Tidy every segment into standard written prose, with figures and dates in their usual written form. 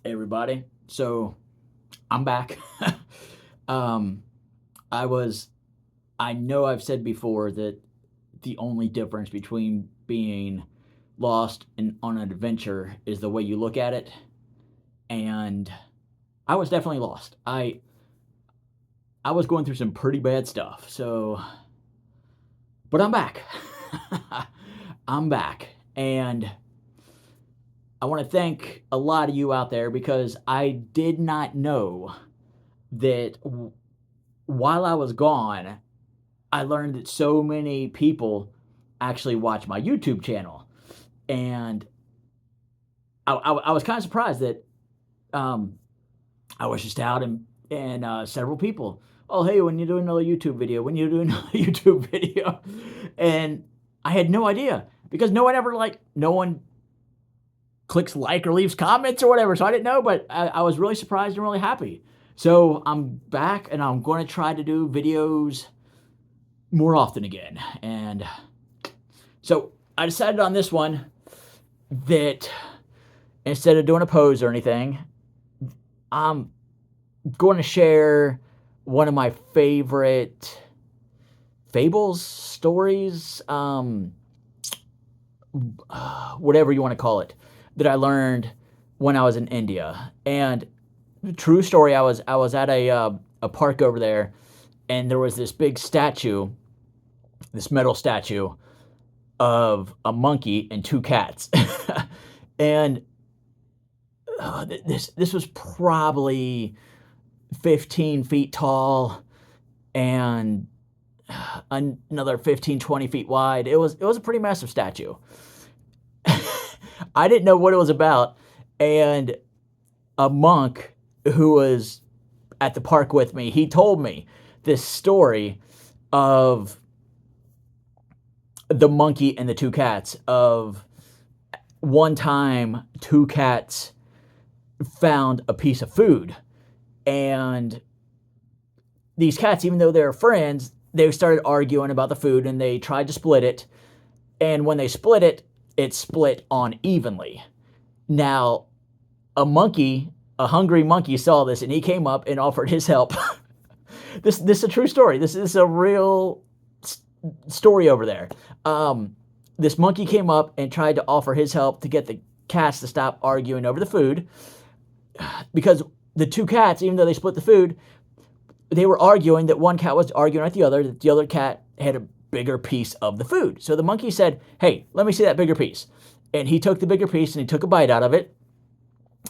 Hey everybody. So I'm back. um, I was. I know I've said before that the only difference between being lost and on an adventure is the way you look at it, and I was definitely lost. I was going through some pretty bad stuff. But I'm back. I'm back, and I want to thank a lot of you out there because I did not know that while I was gone, I learned that so many people actually watch my YouTube channel, and I was kind of surprised that um, I was just out and several people. Oh, hey, when you do another YouTube video, when you do another YouTube video, and I had no idea because no one clicks like or leaves comments or whatever, so I didn't know. But I was really surprised and really happy. So I'm back, and I'm going to try to do videos more often again. And so I decided on this one that instead of doing a pose or anything, I'm going to share one of my favorite fables, stories, whatever you want to call it, that I learned when I was in India. And true story, I was at a park over there, and there was this big statue, this metal statue of a monkey and two cats. And this was probably 15 feet tall and another 15, 20 feet wide. It was a pretty massive statue. I didn't know what it was about, and a monk who was at the park with me, he told me this story of the monkey and the two cats. Of one time, two cats found a piece of food, and these cats, even though they're friends, they started arguing about the food, and they tried to split it. And when they split it, it split unevenly. Now, a hungry monkey, saw this, and he came up and offered his help. This is a true story. This is a real story over there. This monkey came up and tried to offer his help to get the cats to stop arguing over the food, because the two cats, even though they split the food, they were arguing that one cat was arguing with the other, that the other cat had a bigger piece of the food. So the monkey said, hey, let me see that bigger piece. And he took the bigger piece and he took a bite out of it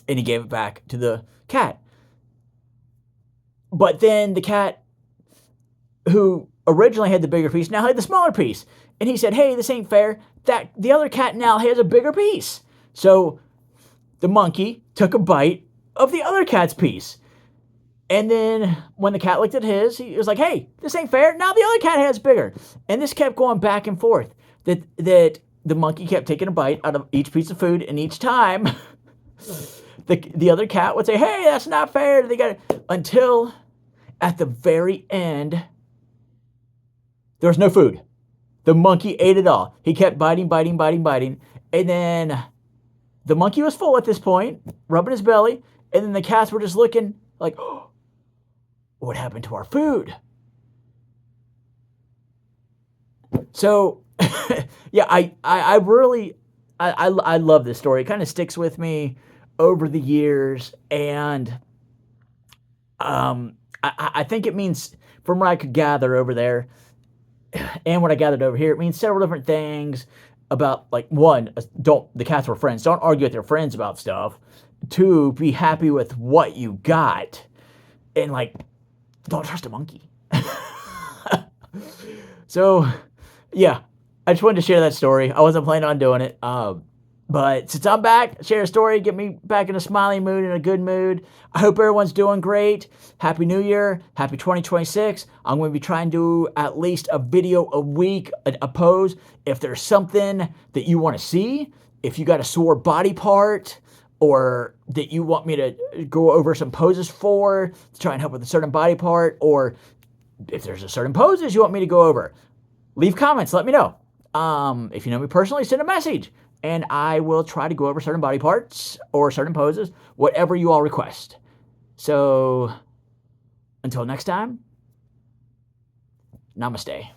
and he gave it back to the cat. But then the cat who originally had the bigger piece now had the smaller piece. And he said, hey, this ain't fair. That the other cat now has a bigger piece. So the monkey took a bite of the other cat's piece. And then when the cat looked at his, he was like, hey, this ain't fair. Now the other cat has bigger. And this kept going back and forth. That the monkey kept taking a bite out of each piece of food, and each time the other cat would say, hey, that's not fair. They got it. Until at the very end, there was no food. The monkey ate it all. He kept biting. And then the monkey was full at this point, rubbing his belly. And then the cats were just looking like, oh, what happened to our food? So, yeah, I really, I love this story. It kind of sticks with me over the years. And I think it means, from what I could gather over there and what I gathered over here, it means several different things. About, like, one, the cats were friends. Don't argue with your friends about stuff. Two, be happy with what you got. And, like, don't trust a monkey. So, yeah, I just wanted to share that story. I wasn't planning on doing it. But since I'm back, share a story, get me back in a smiling mood, in a good mood. I hope everyone's doing great. Happy New Year. Happy 2026. I'm going to be trying to do at least a video a week, a pose. If there's something that you want to see, if you got a sore body part, or that you want me to go over some poses to try and help with a certain body part, or if there's a certain poses you want me to go over, leave comments, let me know. If you know me personally, send a message. and I will try to go over certain body parts or certain poses, whatever you all request. So until next time, namaste.